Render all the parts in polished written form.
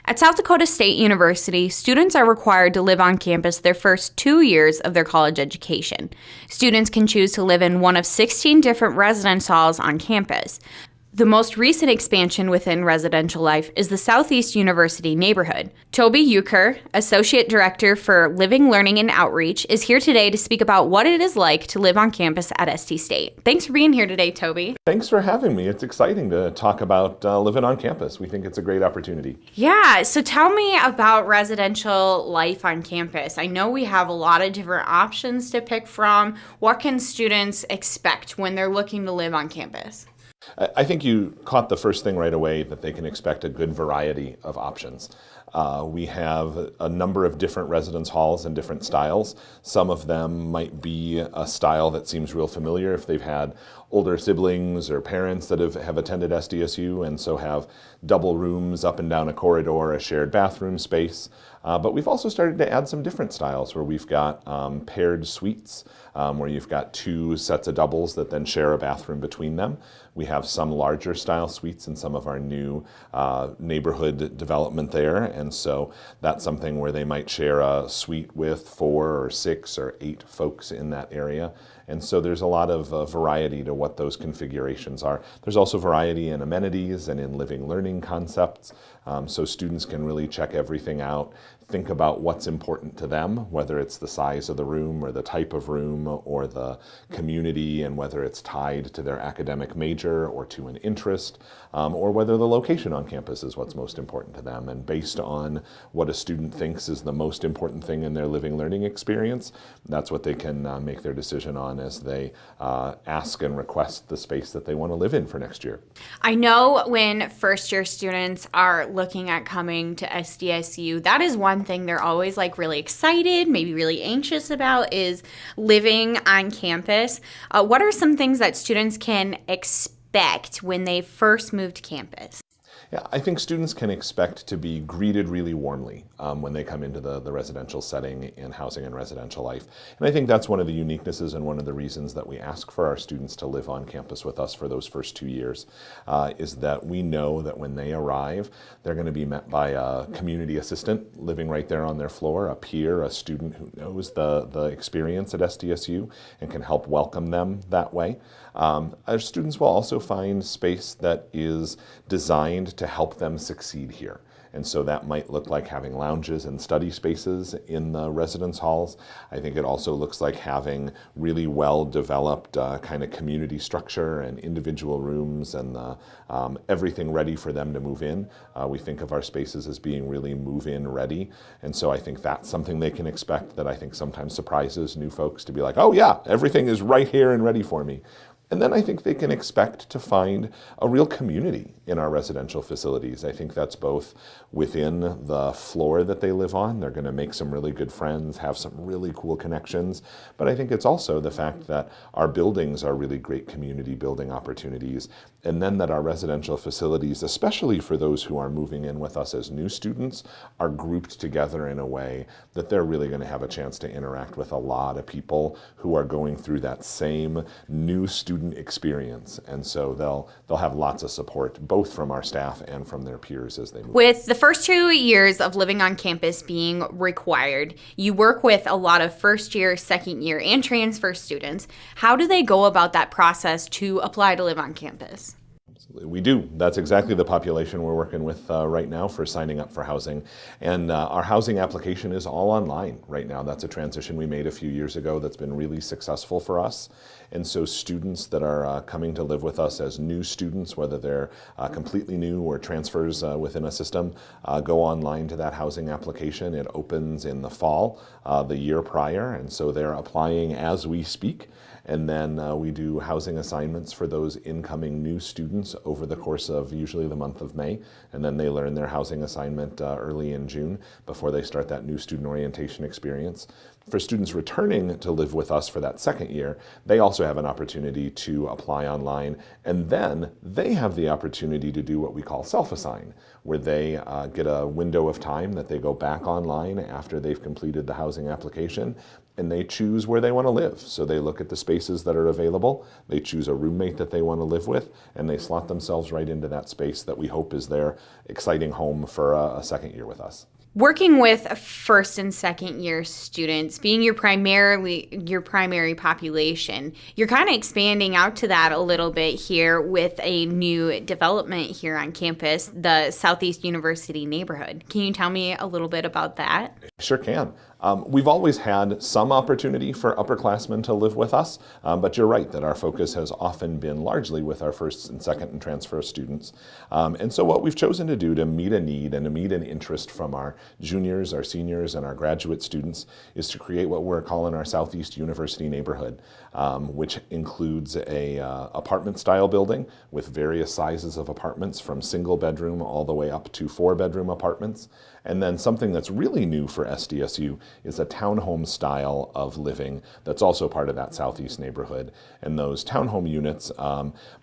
At South Dakota State University, students are required to live on campus their first 2 years of their college education. Students can choose to live in one of 16 different residence halls on campus. The most recent expansion within residential life is the Southeast University neighborhood. Toby Uecker, Associate Director for Living, Learning, and Outreach, is here today to speak about what it is like to live on campus at SDState. Thanks for being here today, Toby. Thanks for having me. It's exciting to talk about living on campus. We think it's a great opportunity. Yeah, so tell me about residential life on campus. I know we have a lot of different options to pick from. What can students expect when they're looking to live on campus? I think you caught the first thing right away, that they can expect a good variety of options. We have a number of different residence halls and different styles. Some of them might be a style that seems real familiar if they've had older siblings or parents that have attended SDSU and so have double rooms up and down a corridor, a shared bathroom space. But we've also started to add some different styles where we've got paired suites, where you've got two sets of doubles that then share a bathroom between them. We have some larger style suites in some of our new neighborhood development there, and so that's something where they might share a suite with 4 or 6 or 8 folks in that area. And so there's a lot of variety to what those configurations are. There's also variety in amenities and in living learning concepts, so students can really check everything out, think about what's important to them, whether it's the size of the room or the type of room or the community, and whether it's tied to their academic major or to an interest, or whether the location on campus is what's most important to them. And based on what a student thinks is the most important thing in their living learning experience, that's what they can make their decision on as they ask and request the space that they want to live in for next year. I know when first-year students are looking at coming to SDSU, that is one thing they're always really excited, maybe really anxious about, is living on campus. What are some things that students can expect when they first move to campus? Yeah, I think students can expect to be greeted really warmly when they come into the residential setting in housing and residential life. And I think that's one of the uniquenesses and one of the reasons that we ask for our students to live on campus with us for those first 2 years, is that we know that when they arrive, they're going to be met by a community assistant living right there on their floor, a peer, a student who knows the experience at SDSU and can help welcome them that way. Our students will also find space that is designed to help them succeed here. And so that might look like having lounges and study spaces in the residence halls. I think it also looks like having really well-developed kind of community structure and individual rooms and everything ready for them to move in. We think of our spaces as being really move-in ready. And so I think that's something they can expect that I think sometimes surprises new folks, to be like, oh yeah, everything is right here and ready for me. And then I think they can expect to find a real community in our residential facilities. I think that's both within the floor that they live on. They're going to make some really good friends, have some really cool connections. But I think it's also the fact that our buildings are really great community building opportunities. And then that our residential facilities, especially for those who are moving in with us as new students, are grouped together in a way that they're really going to have a chance to interact with a lot of people who are going through that same new student experience. And so they'll have lots of support, both from our staff and from their peers as they move. With the first 2 years of living on campus being required, you work with a lot of first year, second year, and transfer students. How do they go about that process to apply to live on campus? We do. That's exactly the population we're working with right now for signing up for housing. And our housing application is all online right now. That's a transition we made a few years ago that's been really successful for us. And so students that are coming to live with us as new students, whether they're completely new or transfers within a system, go online to that housing application. It opens in the fall, the year prior, and so they're applying as we speak. And then we do housing assignments for those incoming new students over the course of usually the month of May. And then they learn their housing assignment early in June before they start that new student orientation experience. For students returning to live with us for that second year, they also have an opportunity to apply online, and then they have the opportunity to do what we call self-assign, where they get a window of time that they go back online after they've completed the housing application, and they choose where they want to live. So they look at the spaces that are available, they choose a roommate that they want to live with, and they slot themselves right into that space that we hope is their exciting home for a second year with us. Working with first and second year students, being your primary population, you're kind of expanding out to that a little bit here with a new development here on campus, the Southeast University neighborhood. Can you tell me a little bit about that? Sure can. We've always had some opportunity for upperclassmen to live with us, but you're right that our focus has often been largely with our first and second and transfer students. And so what we've chosen to do to meet a need and to meet an interest from our juniors, our seniors, and our graduate students is to create what we're calling our Southeast University neighborhood, which includes a apartment-style building with various sizes of apartments from single bedroom all the way up to 4-bedroom apartments. And then something that's really new for SDSU is a townhome style of living that's also part of that Southeast neighborhood. And those townhome units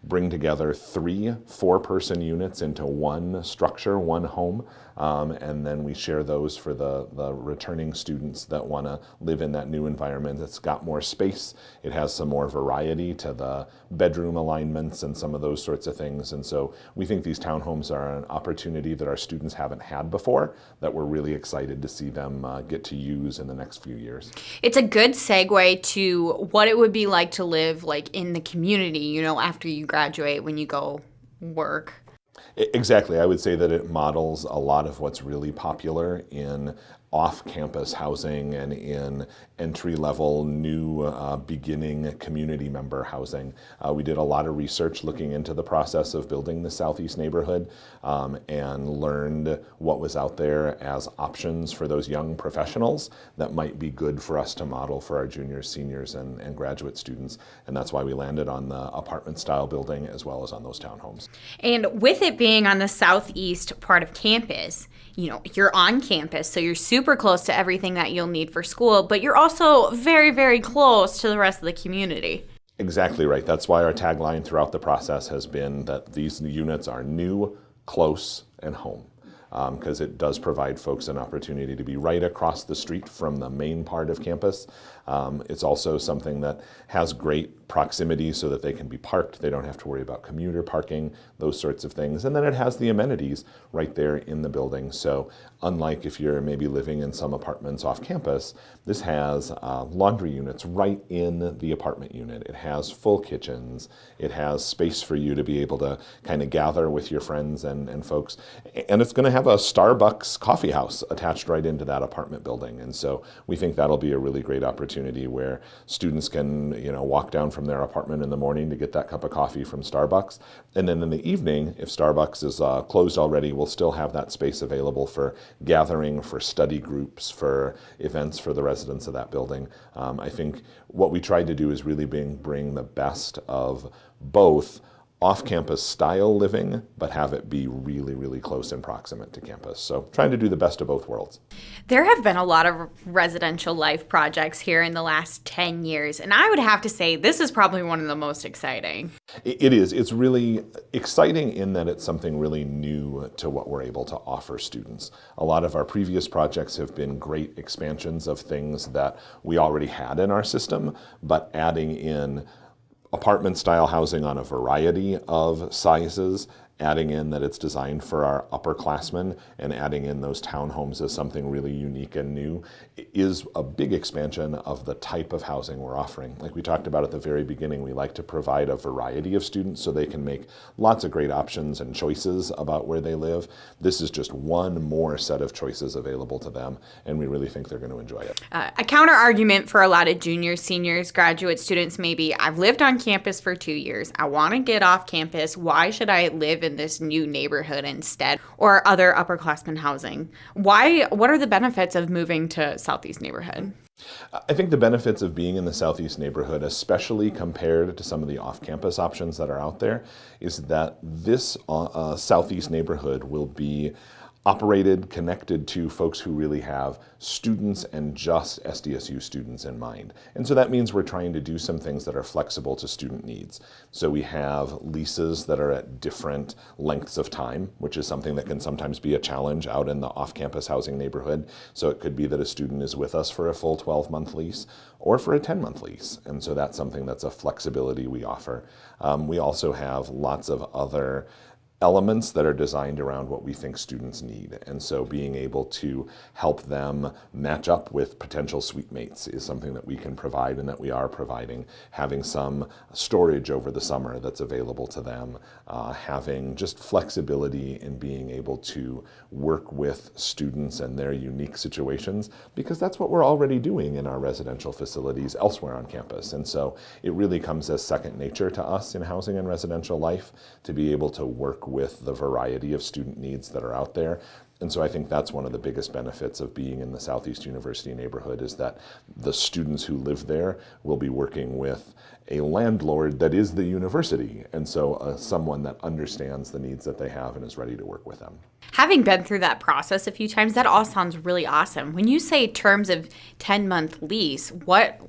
bring together 3 4-person units into one structure, one home. And then we share those for the returning students that want to live in that new environment. It's got more space. It has some more variety to the bedroom alignments and some of those sorts of things. And so we think these townhomes are an opportunity that our students haven't had before, that we're really excited to see them get to use in the next few years. It's a good segue to what it would be like to live like in the community, after you graduate, when you go work. Exactly. I would say that it models a lot of what's really popular in off-campus housing and in entry-level new beginning community member housing. We did a lot of research looking into the process of building the Southeast neighborhood and learned what was out there as options for those young professionals that might be good for us to model for our juniors, seniors, and graduate students. And that's why we landed on the apartment-style building as well as on those townhomes. And with it being on the southeast part of campus, you're on campus, so you're super close to everything that you'll need for school, but you're also very, very close to the rest of the community. Exactly right. That's why our tagline throughout the process has been that these units are new, close, and home. Because it does provide folks an opportunity to be right across the street from the main part of campus. It's also something that has great proximity so that they can be parked. They don't have to worry about commuter parking, those sorts of things. And then it has the amenities right there in the building. So unlike if you're maybe living in some apartments off campus, this has laundry units right in the apartment unit. It has full kitchens. It has space for you to be able to kind of gather with your friends and folks. And it's going to have a Starbucks coffee house attached right into that apartment building. And so we think that'll be a really great opportunity where students can, walk down from their apartment in the morning to get that cup of coffee from Starbucks. And then in the evening, if Starbucks is closed already, we'll still have that space available for gathering, for study groups, for events for the residents of that building. I think what we tried to do is really bring the best of both off-campus style living, but have it be really, really close and proximate to campus. So trying to do the best of both worlds. There have been a lot of residential life projects here in the last 10 years, and I would have to say this is probably one of the most exciting. It is. It's really exciting in that it's something really new to what we're able to offer students. A lot of our previous projects have been great expansions of things that we already had in our system, but adding in apartment-style housing on a variety of sizes, adding in that it's designed for our upperclassmen, and adding in those townhomes as something really unique and new is a big expansion of the type of housing we're offering. Like we talked about at the very beginning, we like to provide a variety of students so they can make lots of great options and choices about where they live. This is just one more set of choices available to them, and we really think they're going to enjoy it. A counter argument for a lot of juniors, seniors, graduate students may be, I've lived on campus for 2 years. I want to get off campus. Why should I live in this new neighborhood instead, or other upperclassmen housing? What are the benefits of moving to Southeast neighborhood? I think the benefits of being in the Southeast neighborhood, especially compared to some of the off-campus options that are out there, is that this Southeast neighborhood will be operated, connected to folks who really have students and just SDSU students in mind. And so that means we're trying to do some things that are flexible to student needs. So we have leases that are at different lengths of time, which is something that can sometimes be a challenge out in the off-campus housing neighborhood. So it could be that a student is with us for a full 12-month lease or for a 10-month lease. And so that's something that's a flexibility we offer. We also have lots of other elements that are designed around what we think students need. And so being able to help them match up with potential suite mates is something that we can provide and that we are providing. Having some storage over the summer that's available to them, having just flexibility in being able to work with students and their unique situations, because that's what we're already doing in our residential facilities elsewhere on campus. And so it really comes as second nature to us in housing and residential life to be able to work with the variety of student needs that are out there. And so I think that's one of the biggest benefits of being in the Southeast University neighborhood, is that the students who live there will be working with a landlord that is the university, and so someone that understands the needs that they have and is ready to work with them. Having been through that process a few times, that all sounds really awesome. When you say terms of 10-month lease, what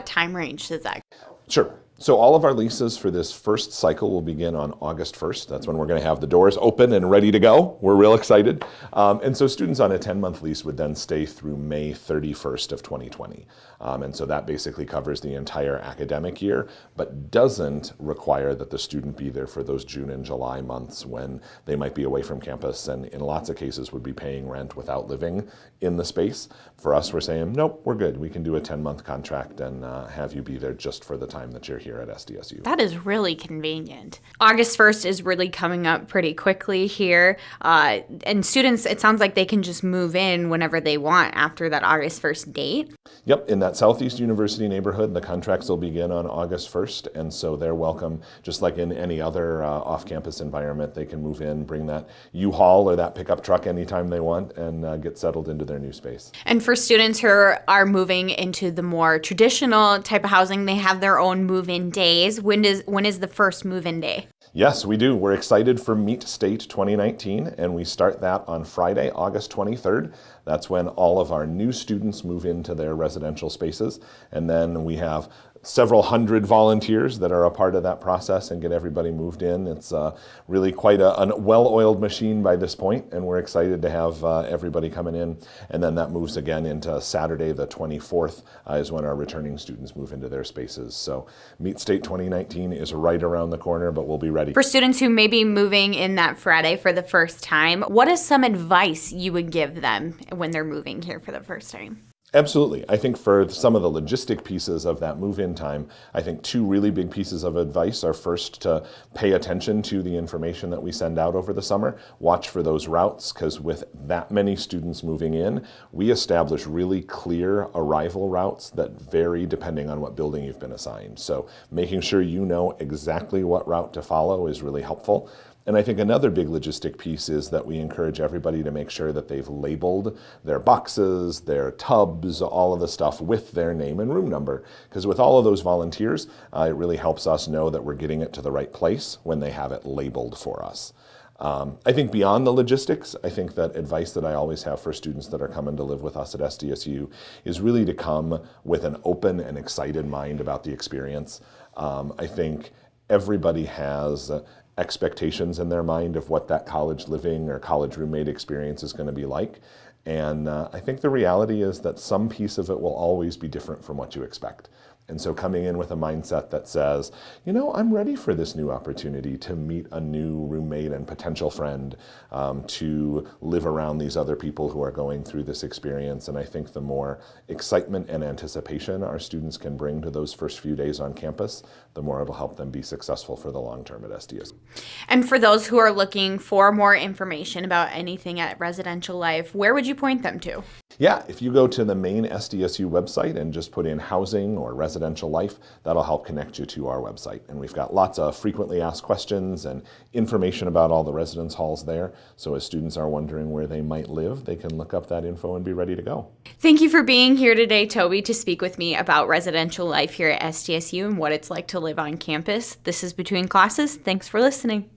time range does that go? Sure. So all of our leases for this first cycle will begin on August 1st. That's when we're going to have the doors open and ready to go. We're real excited. And so students on a 10-month lease would then stay through May 31st of 2020. And so that basically covers the entire academic year, but doesn't require that the student be there for those June and July months when they might be away from campus and in lots of cases would be paying rent without living in the space. For us, we're saying, nope, we're good. We can do a 10-month contract and have you be there just for the time that you're here at SDSU. That is really convenient. August 1st is really coming up pretty quickly here. And students, it sounds like they can just move in whenever they want after that August 1st date. Yep, in that Southeast University neighborhood, the contracts will begin on August 1st, and so they're welcome, just like in any other off-campus environment. They can move in, bring that U-Haul or that pickup truck anytime they want, and get settled into their new space. And for students who are moving into the more traditional type of housing, they have their own move-in days. When is the first move-in day? Yes, we do. We're excited for SDState 2019, and we start that on Friday, August 23rd. That's when all of our new students move into their residential spaces, and then we have several hundred volunteers that are a part of that process and get everybody moved in. It's really quite a well-oiled machine by this point, and we're excited to have everybody coming in. And then that moves again into Saturday the 24th is when our returning students move into their spaces. So SDState 2019 is right around the corner, but we'll be ready. For students who may be moving in that Friday for the first time, what is some advice you would give them when they're moving here for the first time? Absolutely. I think for some of the logistic pieces of that move-in time, I think two really big pieces of advice are first to pay attention to the information that we send out over the summer. Watch for those routes, because with that many students moving in, we establish really clear arrival routes that vary depending on what building you've been assigned. So making sure you know exactly what route to follow is really helpful. And I think another big logistic piece is that we encourage everybody to make sure that they've labeled their boxes, their tubs, all of the stuff with their name and room number. Because with all of those volunteers, it really helps us know that we're getting it to the right place when they have it labeled for us. I think beyond the logistics, I think that advice that I always have for students that are coming to live with us at SDSU is really to come with an open and excited mind about the experience. I think everybody has expectations in their mind of what that college living or college roommate experience is going to be like. And I think the reality is that some piece of it will always be different from what you expect. And so coming in with a mindset that says, you know, I'm ready for this new opportunity to meet a new roommate and potential friend, to live around these other people who are going through this experience. And I think the more excitement and anticipation our students can bring to those first few days on campus, the more it'll help them be successful for the long term at SDS. And for those who are looking for more information about anything at residential life, where would you point them to? Yeah, if you go to the main SDSU website and just put in housing or residential life, that'll help connect you to our website. And we've got lots of frequently asked questions and information about all the residence halls there. So as students are wondering where they might live, they can look up that info and be ready to go. Thank you for being here today, Toby, to speak with me about residential life here at SDSU and what it's like to live on campus. This is Between Classes. Thanks for listening.